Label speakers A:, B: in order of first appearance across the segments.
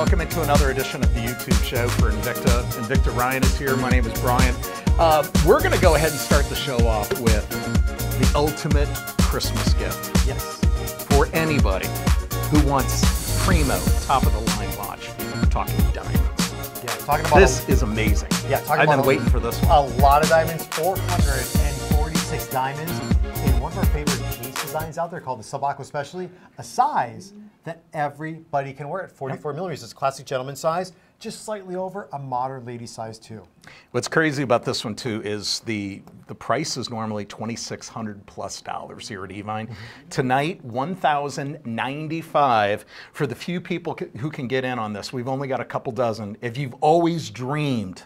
A: Welcome into another edition of the YouTube show for Invicta. Invicta Ryan is here. My name is Brian. We're going to go ahead and start the show off with the ultimate Christmas gift.
B: Yes.
A: For anybody who wants primo, top of the line watch. We're talking diamonds.
B: Yeah, talking about
A: this is amazing.
B: Yeah,
A: I've been waiting for this one.
B: A lot of diamonds, 446 diamonds in one of our favorite case designs out there called the Sub-Aqua Specialty, a size that everybody can wear at 44 millimeters. It's classic gentleman size, just slightly over a modern lady size too.
A: What's crazy about this one too is the price is normally $2,600 plus here at Evine. Tonight, $1,095 for the few people who can get in on this. We've only got a couple dozen. If you've always dreamed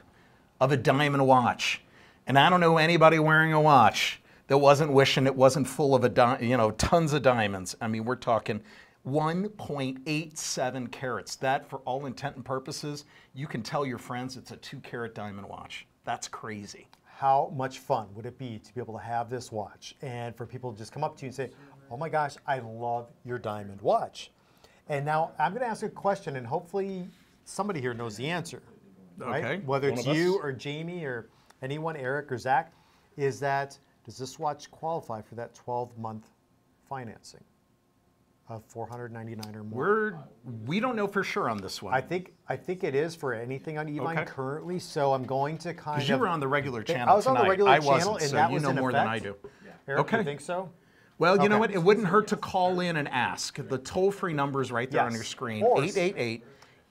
A: of a diamond watch, and I don't know anybody wearing a watch that wasn't wishing it wasn't full of tons of diamonds. I mean, we're talking 1.87 carats. That, for all intent and purposes, you can tell your friends it's a 2-carat diamond watch. That's crazy.
B: How much fun would it be to be able to have this watch and for people to just come up to you and say, oh my gosh, I love your diamond watch. And now I'm going to ask a question and hopefully somebody here knows the answer. Right?
A: Okay.
B: Whether it's you or Jamie or anyone, Eric or Zach, is that does this watch qualify for that 12-month financing of $499 or more?
A: We don't know for sure on this one.
B: I think it is for anything on Evine currently. So I'm going to kind of.
A: Because you were on the regular channel
B: I was
A: tonight.
B: on the regular channel,
A: wasn't,
B: and
A: so
B: that
A: you
B: was
A: know
B: in
A: more
B: effect.
A: than I do.
B: Eric,
A: Okay.
B: you think so?
A: Well, you know what? It wouldn't hurt to call in and ask. The toll-free number is right there on your screen: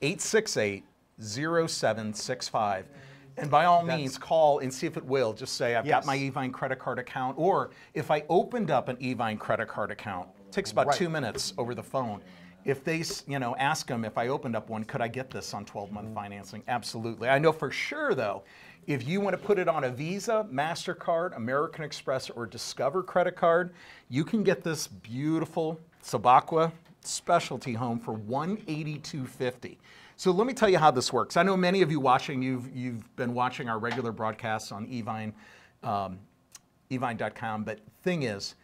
A: 888-868-0765. And by all means, call and see if it will. Just say, I've got my Evine credit card account. Or if I opened up an Evine credit card account, it takes about 2 minutes over the phone. If they, ask them, if I opened up one, could I get this on 12-month financing? Absolutely. I know for sure, though, if you want to put it on a Visa, MasterCard, American Express, or Discover credit card, you can get this beautiful Sub-Aqua Specialty home for $182.50. So let me tell you how this works. I know many of you watching, you've been watching our regular broadcasts on Evine, Evine.com, but thing is,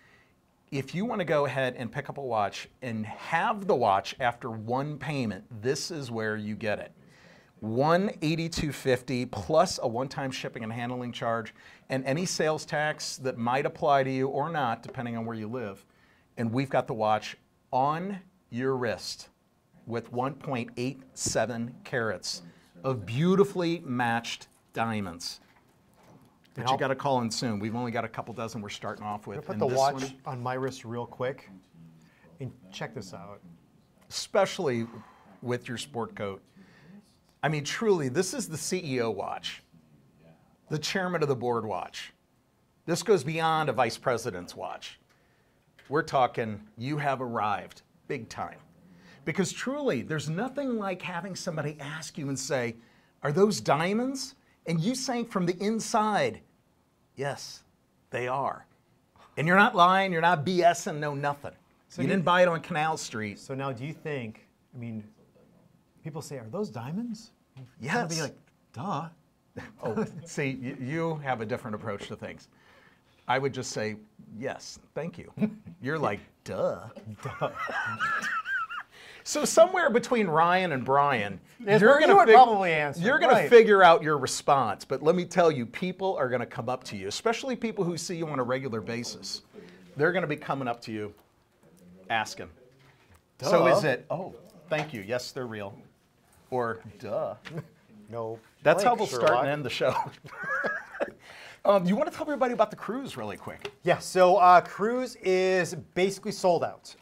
A: if you want to go ahead and pick up a watch and have the watch after one payment, this is where you get it. $182.50 plus a one-time shipping and handling charge and any sales tax that might apply to you or not, depending on where you live. And we've got the watch on your wrist with 1.87 carats of beautifully matched diamonds. But you got to call in soon. We've only got a couple dozen we're starting off with.
B: I'm going to put the watch on my wrist real quick and check this out.
A: Especially with your sport coat. I mean, truly, this is the CEO watch, the chairman of the board watch. This goes beyond a vice president's watch. We're talking, you have arrived big time. Because truly, there's nothing like having somebody ask you and say, are those diamonds? And you saying from the inside, yes, they are. And you're not lying, you're not BSing, no nothing. So you didn't buy it on Canal Street.
B: So now do you think, I mean, people say, are those diamonds?
A: Yes.
B: I'll be like, duh.
A: Oh, see, you have a different approach to things. I would just say, yes, thank you. You're like, duh. Duh. So somewhere between Ryan and Brian, you're going to figure out your response. But let me tell you, people are going to come up to you, especially people who see you on a regular basis. They're going to be coming up to you asking. Duh. So is it, oh, thank you, yes, they're real. Or, duh.
B: No.
A: That's how we'll start and end the show. You want to tell everybody about the cruise really quick?
B: Yeah, so cruise is basically sold out.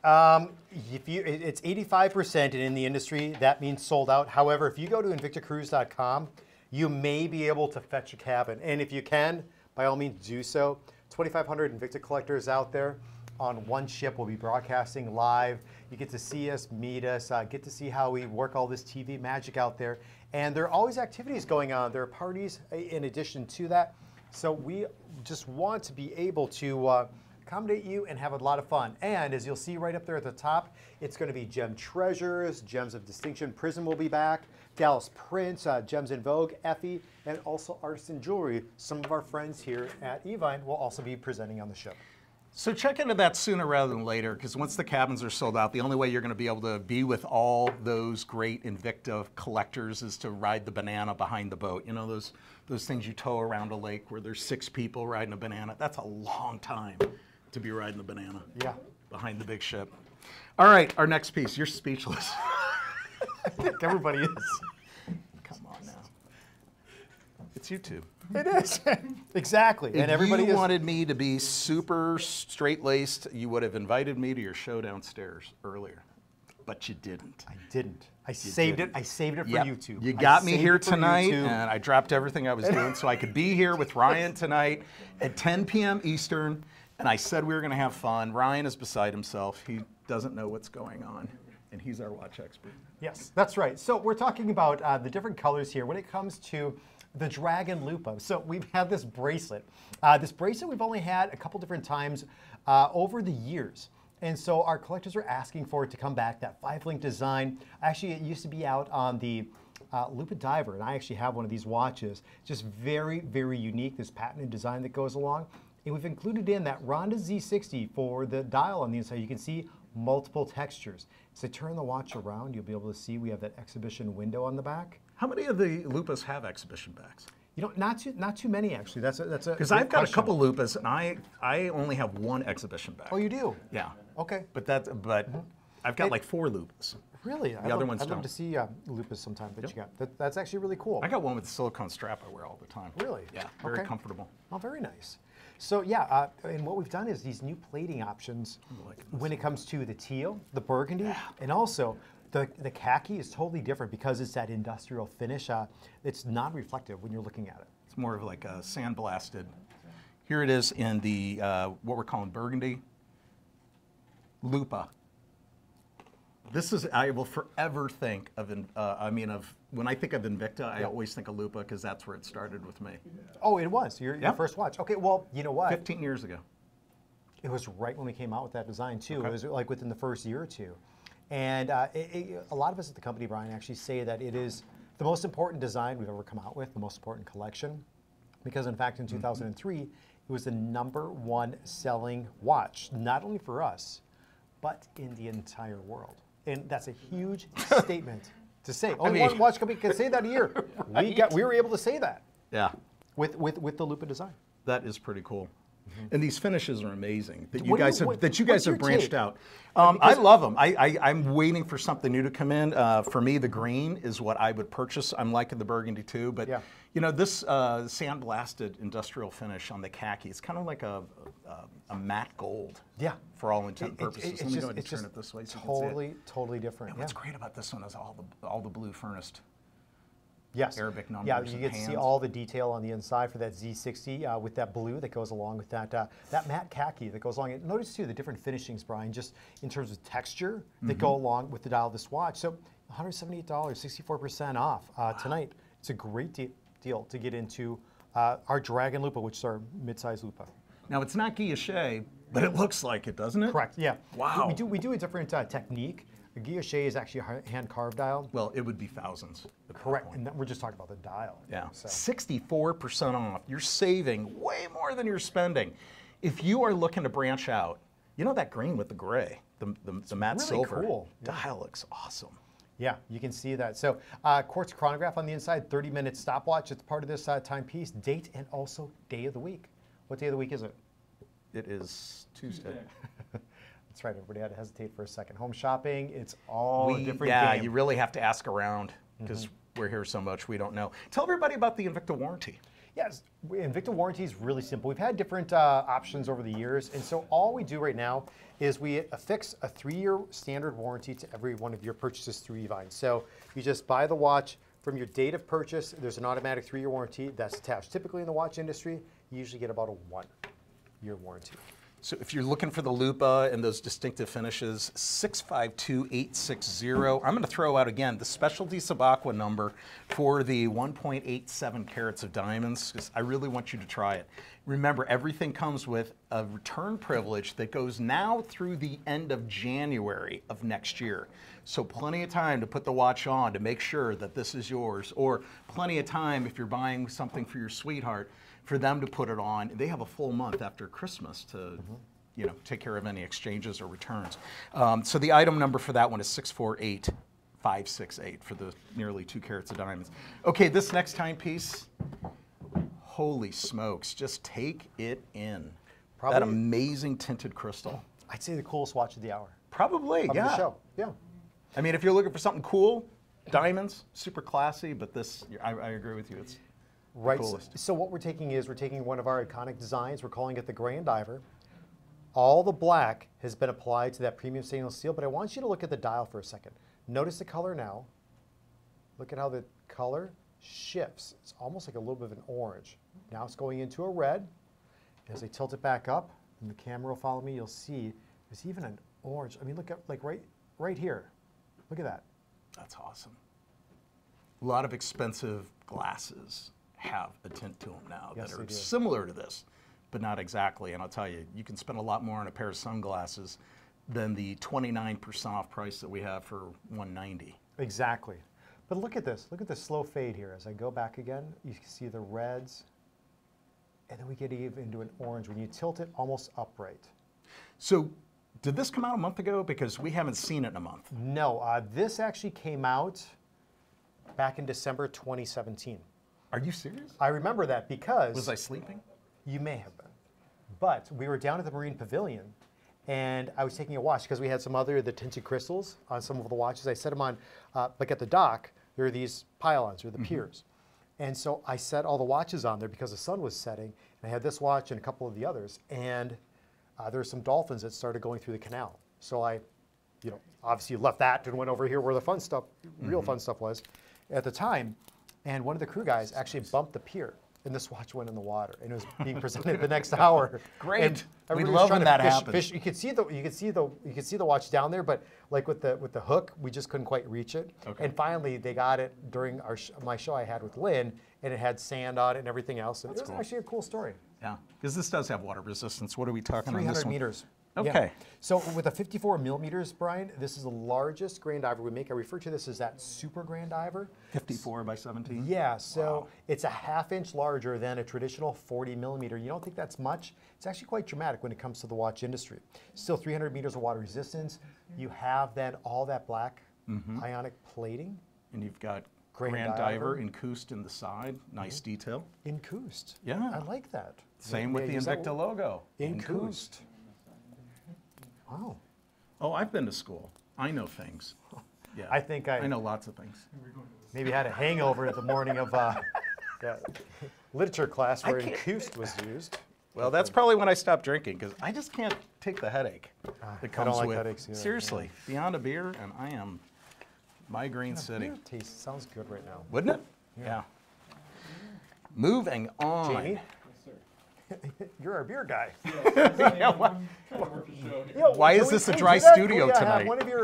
B: It's 85%, and in the industry, that means sold out. However, if you go to invictacruise.com, you may be able to fetch a cabin. And if you can, by all means, do so. 2,500 Invicta collectors out there on one ship. We'll be broadcasting live. You get to see us, meet us, get to see how we work all this TV magic out there. And there are always activities going on. There are parties in addition to that. So we just want to be able to accommodate you and have a lot of fun. And as you'll see right up there at the top, it's going to be Gem Treasures, Gems of Distinction, Prism will be back, Dallas Prince, Gems in Vogue, Effie, and also Artisan Jewelry. Some of our friends here at Evine will also be presenting on the show.
A: So check into that sooner rather than later, because once the cabins are sold out, the only way you're going to be able to be with all those great Invicta collectors is to ride the banana behind the boat. You know, those things you tow around a lake where there's 6 people riding a banana. That's a long time to be riding the banana.
B: Yeah.
A: Behind the big ship. All right, our next piece. You're speechless.
B: I think everybody is.
A: Come on now. It's YouTube.
B: It is. Exactly.
A: If you wanted me to be super straight-laced, you would have invited me to your show downstairs earlier. But you didn't.
B: I didn't. I saved it for YouTube.
A: You got me here tonight, and I dropped everything I was doing so I could be here with Ryan tonight at 10 p.m. Eastern, and I said we were going to have fun. Ryan is beside himself. He doesn't know what's going on, and he's our watch expert.
B: Yes, that's right. So we're talking about the different colors here when it comes to the Dragon Lupa. So we've had this bracelet. This bracelet we've only had a couple different times over the years. And so our collectors are asking for it to come back, that 5-link design. Actually, it used to be out on the Lupa Diver, and I actually have one of these watches. Just very, very unique, this patented design that goes along. And we've included in that Ronda Z60 for the dial on the inside. You can see multiple textures. So turn the watch around, you'll be able to see we have that exhibition window on the back.
A: How many of the Lupas have exhibition backs?
B: You know, not too many actually. That's a
A: because I've got a couple Lupas, and I only have one exhibition back.
B: Oh, you do?
A: Yeah.
B: Okay.
A: But I've got like 4 Lupas.
B: Really?
A: The other ones don't.
B: I'd love to see Lupas sometime that you got. That's actually really cool.
A: I got one with a silicone strap I wear all the time.
B: Really?
A: Yeah. Very comfortable.
B: Oh, very nice. So yeah, and what we've done is these new plating options when it comes to the teal, the burgundy, and also the khaki is totally different because it's that industrial finish. It's non-reflective when you're looking at it.
A: It's more of like a sandblasted. Here it is in the what we're calling burgundy. Lupa. This is, I will forever think of, when I think of Invicta, I always think of Lupa because that's where it started with me.
B: Oh, it was your first watch. Okay, well, you know what?
A: 15 years ago.
B: It was right when we came out with that design too. Okay. It was like within the first year or two. And a lot of us at the company, Brian, actually say that it is the most important design we've ever come out with, the most important collection. Because in fact, in 2003, it was the #1 selling watch, not only for us, but in the entire world. And that's a huge statement to say. Only one watch company can say that a year. Right? We were able to say that.
A: Yeah.
B: With the Lupa design.
A: That is pretty cool. And these finishes are amazing that you guys have branched out. I love them. I'm waiting for something new to come in. For me, the green is what I would purchase. I'm liking the burgundy too, but you know, this sandblasted industrial finish on the khaki, it's kind of like a matte gold. Yeah. For all intent and purposes. Let me go ahead and turn it this way so you can see it.
B: Totally different.
A: And what's great about this one is all the blue furnished.
B: Yes.
A: Arabic numbers.
B: Yeah, you get to see all the detail on the inside for that Z60 with that blue that goes along with that matte khaki that goes along. And notice too the different finishings, Brian, just in terms of texture that go along with the dial of this watch. So $178, 64% off tonight. It's a great deal to get into our Dragon Lupa, which is our mid-size Lupa.
A: Now it's not guilloche, but it looks like it, doesn't it?
B: Correct. Yeah.
A: Wow.
B: We do a different technique. A guilloche is actually a hand-carved dial.
A: Well, it would be thousands.
B: Correct, and we're just talking about the dial.
A: Yeah, so. 64% off. You're saving way more than you're spending. If you are looking to branch out, you know that green with the gray, the matte
B: really
A: silver
B: cool.
A: dial looks awesome.
B: Yeah, you can see that. So quartz chronograph on the inside, 30-minute stopwatch. It's part of this timepiece, date, and also day of the week. What day of the week is it?
A: It is Tuesday.
B: That's right, everybody had to hesitate for a second. Home shopping, it's all a different game.
A: You really have to ask around because we're here so much we don't know. Tell everybody about the Invicta warranty.
B: Yes, Invicta warranty is really simple. We've had different options over the years, and so all we do right now is we affix a 3-year standard warranty to every one of your purchases through Evine. So you just buy the watch from your date of purchase. There's an automatic 3-year warranty that's attached. Typically in the watch industry, you usually get about a 1-year warranty.
A: So if you're looking for the Lupa and those distinctive finishes, 652-860. I'm going to throw out again the specialty Sabacqua number for the 1.87 carats of diamonds because I really want you to try it. Remember, everything comes with a return privilege that goes now through the end of January of next year. So plenty of time to put the watch on to make sure that this is yours, or plenty of time if you're buying something for your sweetheart for them to put it on. They have a full month after Christmas to take care of any exchanges or returns. So the item number for that one is 648568 for the nearly 2 carats of diamonds. Okay, this next timepiece, holy smokes, just take it in. Probably, that amazing tinted crystal.
B: I'd say the coolest watch of the hour.
A: Probably,
B: of the show. Yeah.
A: I mean, if you're looking for something cool, diamonds, super classy, but this, I agree with you, it's
B: right.
A: The coolest.
B: So what we're taking one of our iconic designs, we're calling it the Grand Diver. All the black has been applied to that premium stainless steel, but I want you to look at the dial for a second. Notice the color now. Look at how the color shifts. It's almost like a little bit of an orange. Now it's going into a red. As I tilt it back up, and the camera will follow me, you'll see there's even an orange. I mean, look at right here. Look at that.
A: That's awesome. A lot of expensive glasses have a tint to them now that are similar to this, but not exactly. And I'll tell you, you can spend a lot more on a pair of sunglasses than the 29% off price that we have for $190.
B: Exactly. But look at this. Look at the slow fade here. As I go back again, you can see the reds, and then we get even into an orange when you tilt it almost upright.
A: So did this come out a month ago? Because we haven't seen it in a month.
B: No, this actually came out back in December 2017.
A: Are you serious?
B: I remember that because...
A: Was I sleeping?
B: You may have been. But we were down at the Marine Pavilion, and I was taking a watch because we had some other, the tinted crystals on some of the watches. I set them on, like at the dock, there are these pylons, or the piers. And so I set all the watches on there because the sun was setting, and I had this watch and a couple of the others, and there were some dolphins that started going through the canal. So I, obviously left that and went over here where the fun stuff, real fun stuff was at the time. And one of the crew guys actually bumped the pier, and this watch went in the water, and it was being presented the next hour.
A: Great. We love when that happens.
B: You could see the watch down there, but like with the hook, we just couldn't quite reach it.
A: Okay.
B: And finally, they got it during my show I had with Lynn, and it had sand on it and everything else. And it was actually a cool story.
A: Yeah, because this does have water resistance. What are we talking about?
B: 300 meters.
A: Okay.
B: Yeah. So with a 54 millimeters, Brian, this is the largest Grand Diver we make. I refer to this as that Super Grand Diver.
A: 54 by 17?
B: Yeah, so it's a ½ inch larger than a traditional 40 millimeter. You don't think that's much? It's actually quite dramatic when it comes to the watch industry. Still 300 meters of water resistance. You have then all that black ionic plating.
A: And you've got Grand Diver encoused in the side. Nice detail.
B: Encoused.
A: Yeah.
B: I like that.
A: Same with the Invicta logo.
B: Encoused. Wow.
A: Oh, I've been to school. I know things. Yeah. I know lots of things.
B: Maybe had a hangover the morning of literature class where encoused was used.
A: Well, that's probably when I stopped drinking because I just can't take the headache that comes
B: I don't like
A: with.
B: Headaches either,
A: Seriously, beyond a beer, and I am migraine city.
B: Beer taste sounds good right now.
A: Wouldn't it? Yeah. Moving on.
B: Jamie? You're our beer guy.
A: Why is this a dry studio tonight?
B: Have one of your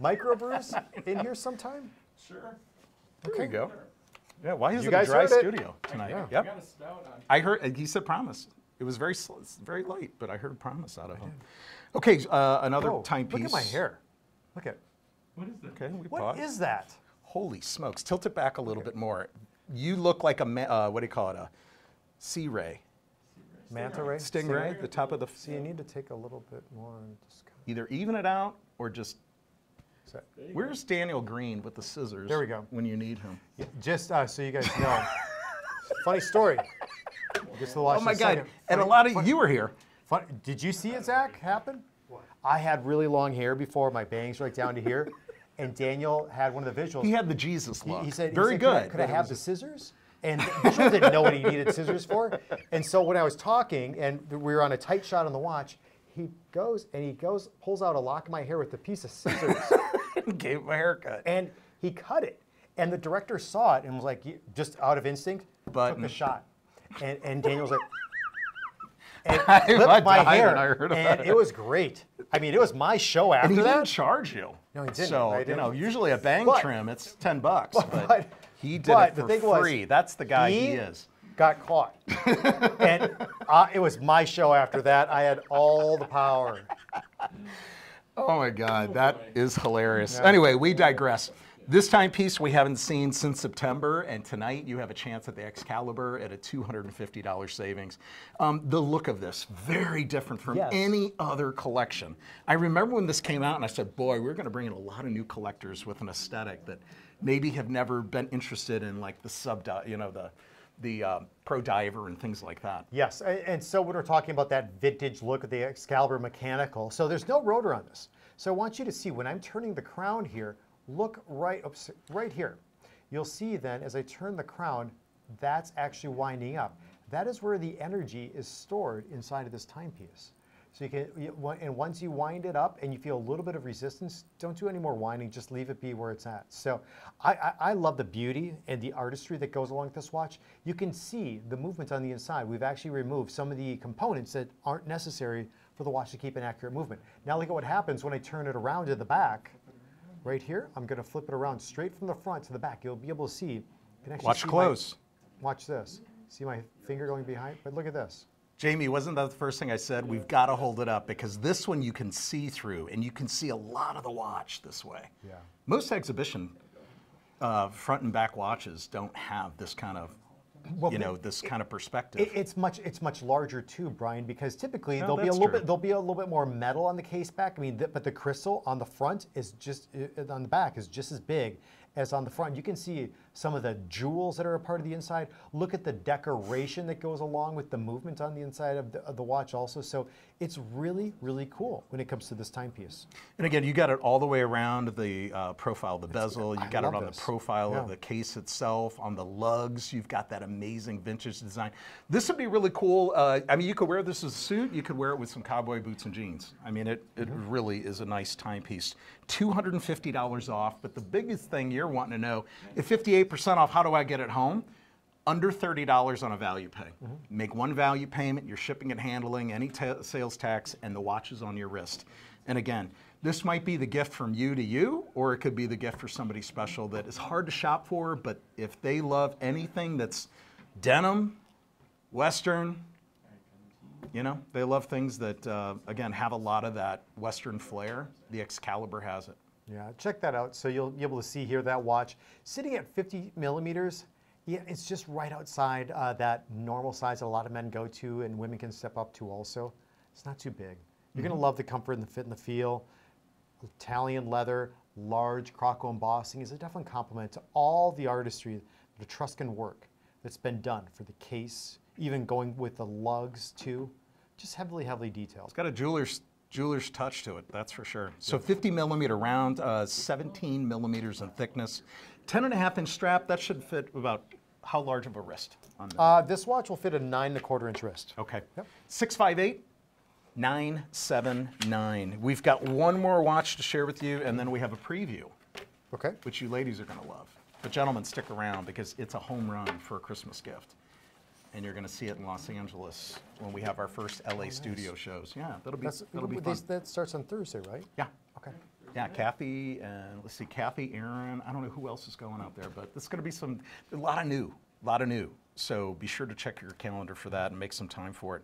B: microbrews in here sometime?
C: Sure.
A: There you go. Yeah, why is it a dry studio tonight?
B: Yeah.
A: Yep.
C: Got a stout on.
A: I heard, he said promise. It was very light, but I heard promise out of him. Okay, another timepiece.
B: Look at my hair. Look at.
C: What is that?
A: Okay, we
B: What
A: paused.
B: is that?
A: Holy smokes. Tilt it back a little bit more. You look like a, what do you call it, a sea ray.
B: Manta ray?
A: Stingray, the top of the...
B: See, you need to take a little bit more. And just
A: Either even it out or just... Where's Daniel Green with the scissors?
B: There we go.
A: When you need him.
B: Yeah, just so you guys know. Funny story. Just to watch
A: Oh my
B: in a
A: God.
B: second.
A: And a lot of you were here.
B: Did you see it, Zach, happen? What? I had really long hair before, my bangs right down to here. And Daniel had one of the visuals.
A: He had the Jesus look.
B: He said,
A: very good.
B: Could I have the scissors? And Visual didn't know what he needed scissors for. And so when I was talking, and we were on a tight shot on the watch, he goes, pulls out a lock of my hair with a piece of scissors.
A: Gave him a haircut.
B: And he cut it. And the director saw it and was like, just out of instinct, took the shot. And Daniel was like, and flipped my hair. And it was great. I mean, it was my show after
A: and he
B: that.
A: didn't charge you.
B: No, he didn't.
A: So, usually a bang trim, it's $10, but he did it for free. That's the guy he is.
B: Got caught. And it was my show after that. I had all the power.
A: Oh my God, that is hilarious. Yeah. Anyway, we digress. This timepiece we haven't seen since September, and tonight you have a chance at the Excalibur at a $250 savings. The look of this, very different from any other collection. I remember when this came out and I said, boy, we're gonna bring in a lot of new collectors with an aesthetic that maybe have never been interested in like the the Pro Diver and things like that.
B: Yes, and so when we're talking about that vintage look of the Excalibur mechanical, so there's no rotor on this. So I want you to see when I'm turning the crown here, look right here. You'll see then as I turn the crown, that's actually winding up. That is where the energy is stored inside of this timepiece. So you can, and once you wind it up and you feel a little bit of resistance, don't do any more winding, just leave it be where it's at. So I love the beauty and the artistry that goes along with this watch. You can see the movement on the inside. We've actually removed some of the components that aren't necessary for the watch to keep an accurate movement. Now look at what happens when I turn it around to the back. Right here, I'm going to flip it around straight from the front to the back. You'll be able to see.
A: Watch close.
B: Watch this. See my finger going behind? But look at this.
A: Jamie, wasn't that the first thing I said? We've got to hold it up because this one you can see through, and you can see a lot of the watch this way.
B: Yeah.
A: Most exhibition front and back watches don't have this kind of, this kind of perspective.
B: It's much larger too, Brian, because typically there'll be a little bit more metal on the case back. I mean, but the crystal on the front is on the back is just as big as on the front. You can see some of the jewels that are a part of the inside. Look at the decoration that goes along with the movement on the inside of the watch also. So it's really, really cool when it comes to this timepiece.
A: And again, you got it all the way around the profile of the bezel. You got it on the profile of the case itself, on the lugs. You've got that amazing vintage design. This would be really cool. I mean, you could wear this as a suit. You could wear it with some cowboy boots and jeans. I mean, it really is a nice timepiece. $250 off, but the biggest thing you're wanting to know, if 58% off, how do I get it home? Under $30 on a value pay. Make one value payment, your shipping and handling, any sales tax, and the watch is on your wrist. And again, this might be the gift from you to you, or it could be the gift for somebody special that is hard to shop for, but if they love anything that's denim, Western, they love things that, again, have a lot of that Western flair. The Excalibur has it.
B: Yeah, check that out. So you'll be able to see here that watch sitting at 50 millimeters. Yeah, it's just right outside that normal size that a lot of men go to and women can step up to also. It's not too big. You're going to love the comfort and the fit and the feel. Italian leather, large croco embossing is a definite compliment to all the artistry, the Etruscan work that's been done for the case, even going with the lugs too. Just heavily, heavily detailed.
A: It's got a jeweler's touch to it, that's for sure. So 50 millimeter round, 17 millimeters in thickness, 10.5-inch strap. That should fit about how large of a wrist on that?
B: This watch will fit a 9.25-inch wrist.
A: Okay. Yep. 658 979. We've got one more watch to share with you, and then we have a preview.
B: Okay.
A: Which you ladies are going to love. But gentlemen, stick around because it's a home run for a Christmas gift. And you're going to see it in Los Angeles when we have our first LA studio shows. Yeah, that'll be fun.
B: That starts on Thursday, right?
A: Yeah.
B: Okay.
A: Yeah, Kathy and let's see, Kathy, Aaron. I don't know who else is going out there, but there's going to be a lot of new. So be sure to check your calendar for that and make some time for it.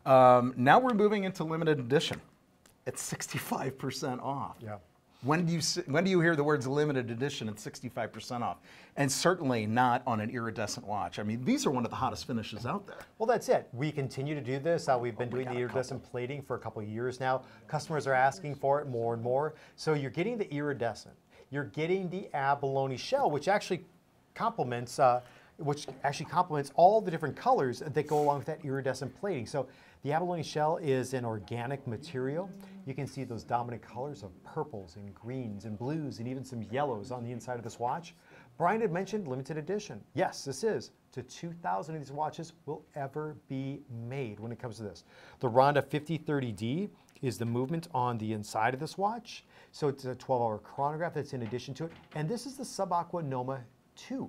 A: Now we're moving into limited edition. It's 65% off.
B: Yeah.
A: When do you hear the words limited edition and 65% off? And certainly not on an iridescent watch. I mean, these are one of the hottest finishes out there.
B: Well, that's it. We continue to do this. We've been doing the iridescent plating for a couple of years now. Customers are asking for it more and more. So you're getting the iridescent. You're getting the abalone shell, which actually complements all the different colors that go along with that iridescent plating. So the abalone shell is an organic material. You can see those dominant colors of purples and greens and blues and even some yellows on the inside of this watch. Brian had mentioned limited edition. Yes, this is. To 2,000 of these watches will ever be made when it comes to this. The Ronda 5030D is the movement on the inside of this watch. So it's a 12-hour chronograph that's in addition to it. And this is the Subaqua Noma 2.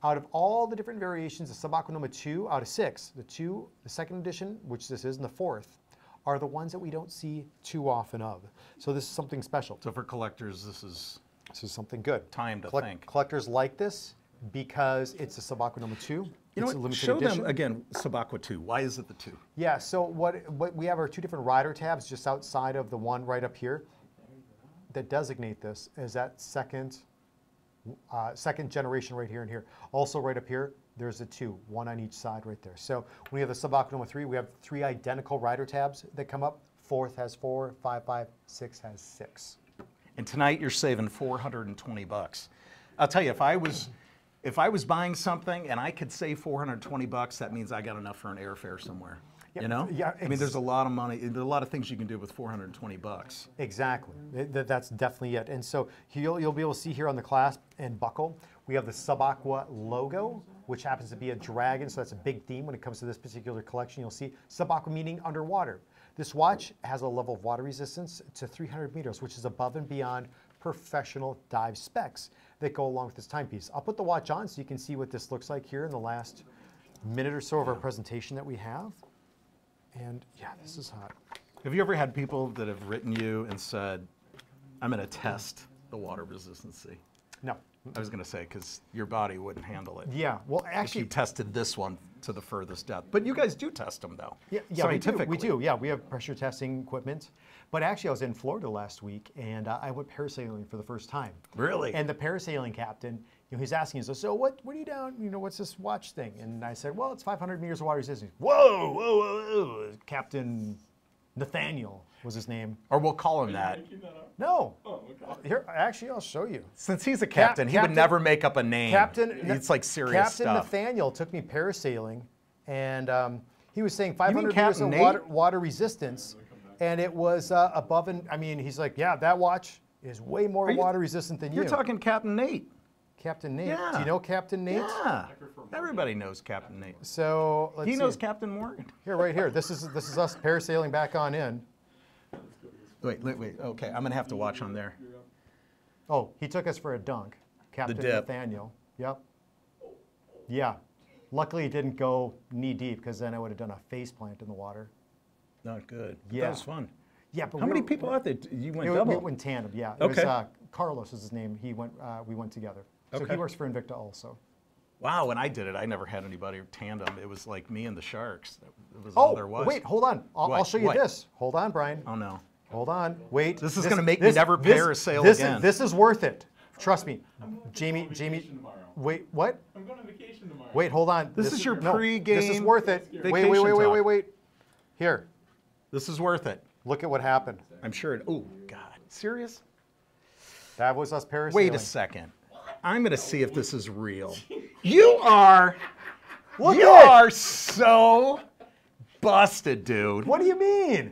B: Out of all the different variations of Subaqua Noma 2, out of 6, the second edition, which this is, and the fourth, are the ones that we don't see too often of. So this is something special.
A: So for collectors, this is
B: something good.
A: Time to think.
B: Collectors like this because it's a Subaqua Noma 2.
A: You know what? Show them again Subaqua 2. Why is it the 2?
B: Yeah, so what we have are two different rider tabs just outside of the one right up here that designate this as that second second generation right here and here. Also right up here, there's the 2, 1 on each side right there. So when we have the subaqua number 3, we have 3 identical rider tabs that come up. 4th has 4, 5, 6 has 6.
A: And tonight you're saving $420. I'll tell you, if I was buying something and I could save $420, that means I got enough for an airfare somewhere.
B: Yeah,
A: you know?
B: Yeah,
A: I mean, there's a lot of money. There's a lot of things you can do with $420.
B: Exactly. That's definitely it. And so you'll be able to see here on the clasp and buckle, we have the Subaqua logo, which happens to be a dragon. So that's a big theme when it comes to this particular collection. You'll see Subaqua meaning underwater. This watch has a level of water resistance to 300 meters, which is above and beyond professional dive specs that go along with this timepiece. I'll put the watch on so you can see what this looks like here in the last minute or so of our presentation that we have. And yeah, this is hot.
A: Have you ever had people that have written you and said, I'm going to test the water resistancy?
B: No.
A: I was going to say, because your body wouldn't handle it.
B: Yeah, well, actually,
A: if you tested this one to the furthest depth. But you guys do test them, though.
B: Yeah,
A: scientifically.
B: we do. Yeah, we have pressure testing equipment. But actually, I was in Florida last week, and I went parasailing for the first time.
A: Really?
B: And the parasailing captain, he's asking us, so what are you down? What's this watch thing? And I said, well, it's 500 meters of water resistance. Whoa, whoa, whoa, whoa. Captain Nathaniel was his name.
A: Or we'll call him that.
B: No.
C: Oh, okay.
B: Here, actually, I'll show you.
A: Since he's a captain, he would never make up a name. It's like serious
B: Captain
A: stuff.
B: Nathaniel took me parasailing, and he was saying 500 meters of water resistance, and it was above and, he's like, yeah, that watch is way more water resistant than you.
A: You're talking Captain Nate.
B: Captain Nate.
A: Yeah.
B: Do you know Captain Nate?
A: Yeah. Everybody knows Captain Nate.
B: So let's see.
A: He knows Captain Morgan.
B: Here, right here. This is us parasailing back on in.
A: Wait. Okay, I'm gonna have to watch on there.
B: Oh, he took us for a dunk. Captain Nathaniel. Yep. Yeah. Luckily, it didn't go knee deep because then I would have done a face plant in the water.
A: Not good.
B: Yeah.
A: That was fun.
B: Yeah, but
A: how many people out there? You went double?
B: We went tandem. Yeah. It
A: Okay.
B: was, Carlos is his name. He went. We went together. So
A: Okay.
B: he works for Invicta also.
A: Wow, when I did it, I never had anybody tandem. It was like me and the sharks. It was all there was.
B: Wait, hold on. I'll show you
A: What?
B: this. Hold on, Brian.
A: Oh no.
B: Hold on. Wait.
A: This is going to make me never parasail again.
B: This is worth it. Trust me. Jamie.
C: Tomorrow.
B: Wait, what?
C: I'm going on vacation tomorrow.
B: Wait, hold on.
A: This is your
B: no,
A: pre-game
B: This is worth it.
A: vacation talk.
B: Wait. Here.
A: This is worth it.
B: Look at what happened.
A: I'm sure. Oh God. Serious?
B: That was us parasailing.
A: Wait a second. I'm going to see if this is real. You are. You are so busted, dude.
B: What do you mean?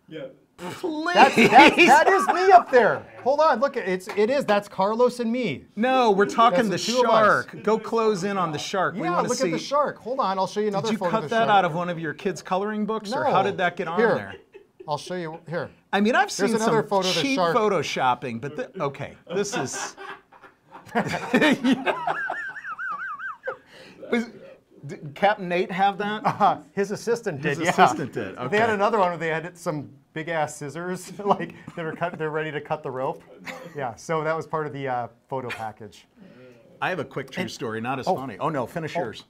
C: Yeah.
A: Please.
B: That is me up there. Hold on. Look, it is. That's Carlos and me.
A: No, we're talking the
B: That's the two of us.
A: shark. Go close in on the shark. We
B: Yeah,
A: want to
B: look
A: see.
B: at the shark. Hold on. I'll show you another
A: Did you
B: photo
A: cut
B: of the
A: that
B: shark.
A: out of one of your kids' coloring books, or
B: No.
A: how did that get on
B: Here.
A: there?
B: I'll show you. Here.
A: I mean, I've seen
B: another
A: some
B: photo of the
A: cheap
B: shark.
A: photoshopping, but okay, this is. Did Captain Nate have that?
B: His assistant did.
A: His assistant did.
B: They had
A: okay.
B: another one where they had some big ass scissors, like they're ready to cut the rope. Yeah. So that was part of the photo package.
A: I have a quick true story, not as funny. Oh no, finish yours.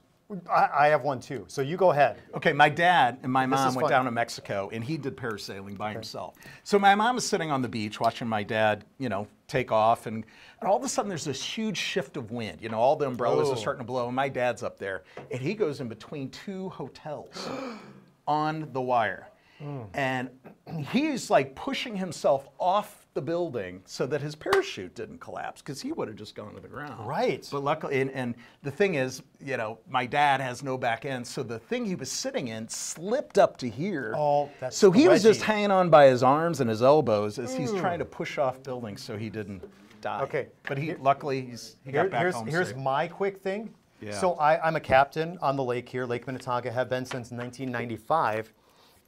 B: I have one too. So you go ahead.
A: Okay, my dad and my mom
B: is
A: went
B: fun.
A: down to Mexico, and he did parasailing by himself. So my mom is sitting on the beach watching my dad, take off, and all of a sudden there's this huge shift of wind. All the umbrellas are starting to blow, and my dad's up there, and he goes in between two hotels on the wire. And he's like pushing himself off the building so that his parachute didn't collapse, because he would have just gone to the ground.
B: Right.
A: But luckily, and the thing is, my dad has no back end, so the thing he was sitting in slipped up to here.
B: Oh, that's
A: so he was just
B: wedgie.
A: hanging on by his arms and his elbows as he's trying to push off buildings so he didn't die.
B: Okay.
A: But luckily he got back home
B: Here's
A: safe.
B: my quick thing.
A: Yeah.
B: So I'm a captain on the lake here, Lake Minnetonka, have been since 1995.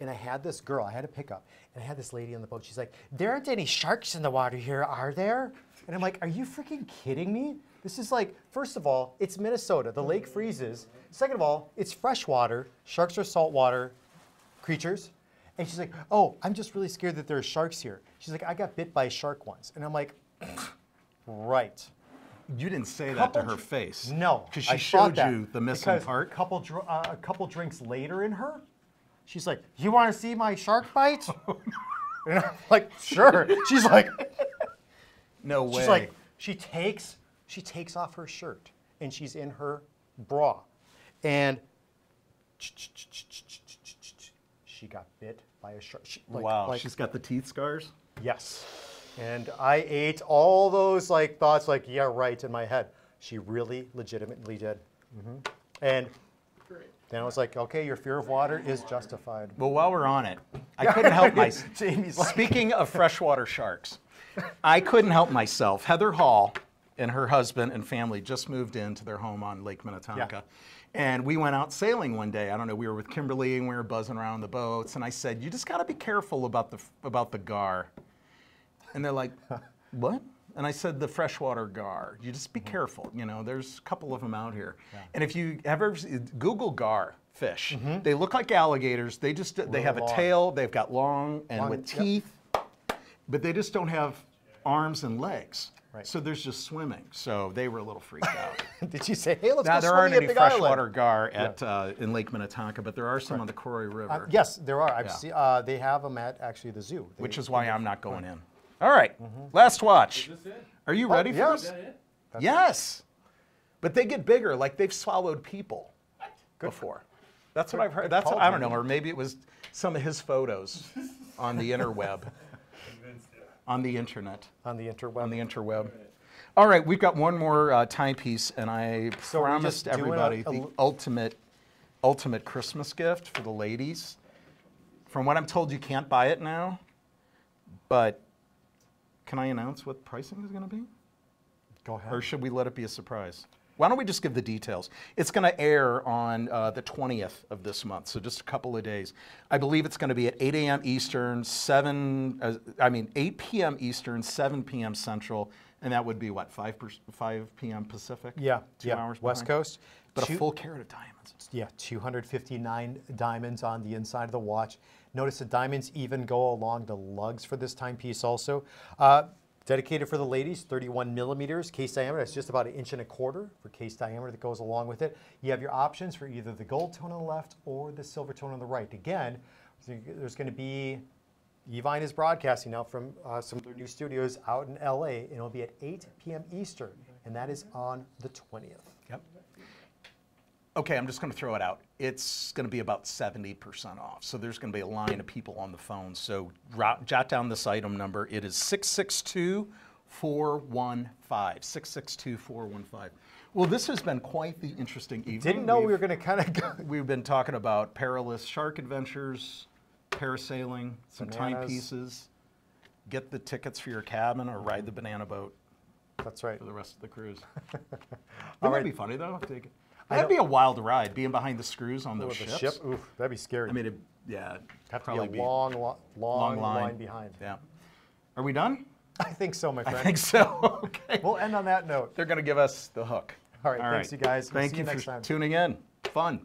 B: And I had this girl, I had a pickup, and I had this lady on the boat. She's like, there aren't any sharks in the water here, are there? And I'm like, are you freaking kidding me? This is like, first of all, it's Minnesota. The lake freezes. Second of all, it's fresh water. Sharks are saltwater creatures. And she's like, oh, I'm just really scared that there are sharks here. She's like, I got bit by a shark once. And I'm like, right.
A: You didn't say that to her face.
B: No.
A: Because
B: I
A: she
B: thought
A: showed
B: that
A: you the missing
B: because
A: part.
B: A couple drinks later in her, she's like, you want to see my shark bite? And I'm like, sure. She's like,
A: No way.
B: she's like, she takes She takes off her shirt, and she's in her bra. And she got bit by a shark.
A: Wow, she's got the teeth scars?
B: Yes. And I ate all those thoughts yeah, right, in my head. She really legitimately did. And then I was like, okay, your fear of water is justified.
A: Well, while we're on it, I couldn't help myself. Speaking of freshwater sharks, I couldn't help myself. Heather Hall and her husband and family just moved into their home on Lake Minnetonka.
B: Yeah.
A: And we went out sailing one day. I don't know, we were with Kimberly and we were buzzing around the boats. And I said, you just got to be careful about the gar. And they're like, what? And I said, the freshwater gar. You just be careful. You know, there's a couple of them out here. Yeah. And if you ever Google gar fish, they look like alligators. They have a tail. They've got long with teeth, but they just don't have arms and legs. Right. So there's just swimming. So they were a little freaked out.
B: Did you say, hey, let's
A: now,
B: go
A: there
B: swimming
A: aren't any freshwater
B: island?
A: Gar in Lake Minnetonka, but there are some on the Quarry River.
B: Yes, there are. I've seen, they have them at actually the zoo.
A: Which is why I'm not going in. All right, last watch.
C: Is this it?
A: Are you ready for
B: yes.
C: Is
A: this?
C: that it?
A: Yes. But they get bigger, like they've swallowed people before. That's what I've heard. That's I don't know, or maybe it was some of his photos on the interweb. On the internet.
B: On the interweb.
A: On the interweb. All right, we've got one more timepiece, and I promised everybody the ultimate Christmas gift for the ladies. From what I'm told, you can't buy it now, but can I announce what pricing is going to be?
B: Go ahead.
A: Or should we let it be a surprise? Why don't we just give the details? It's going to air on the 20th of this month, so just a couple of days. I believe it's going to be at 8 a.m. Eastern, 8 p.m. Eastern, 7 p.m. Central, and that would be what, 5 p.m. Pacific?
B: Yeah,
A: 2 hours
B: West
A: behind?
B: Coast.
A: But a full carat of diamonds.
B: Yeah, 259 diamonds on the inside of the watch. Notice the diamonds even go along the lugs for this timepiece also. Dedicated for the ladies, 31 millimeters case diameter. It's just about 1.25 inches for case diameter that goes along with it. You have your options for either the gold tone on the left or the silver tone on the right. Again, there's going to be, Evine is broadcasting now from some of their new studios out in LA, and it'll be at 8 p.m. Eastern, and that is on the 20th.
A: Yep. Okay, I'm just going to throw it out. It's going to be about 70% off. So there's going to be a line of people on the phone. So jot down this item number. It is 662-415. 662-415. Well, this has been quite the interesting evening.
B: Didn't know we were going to kind of go.
A: We've been talking about perilous shark adventures, parasailing, some timepieces. Get the tickets for your cabin or ride the banana boat.
B: That's right.
A: For the rest of the cruise. Wouldn't that be funny, though? That'd be a wild ride, being behind the screws on those ships.
B: Ship? Oof, that'd be scary.
A: I mean, it'd
B: probably be a long line behind.
A: Yeah. Are we done?
B: I think so, my friend.
A: I think so. Okay.
B: We'll end on that note.
A: They're going to give us the hook.
B: All right, thanks, you guys.
A: Thank you for tuning in. Fun.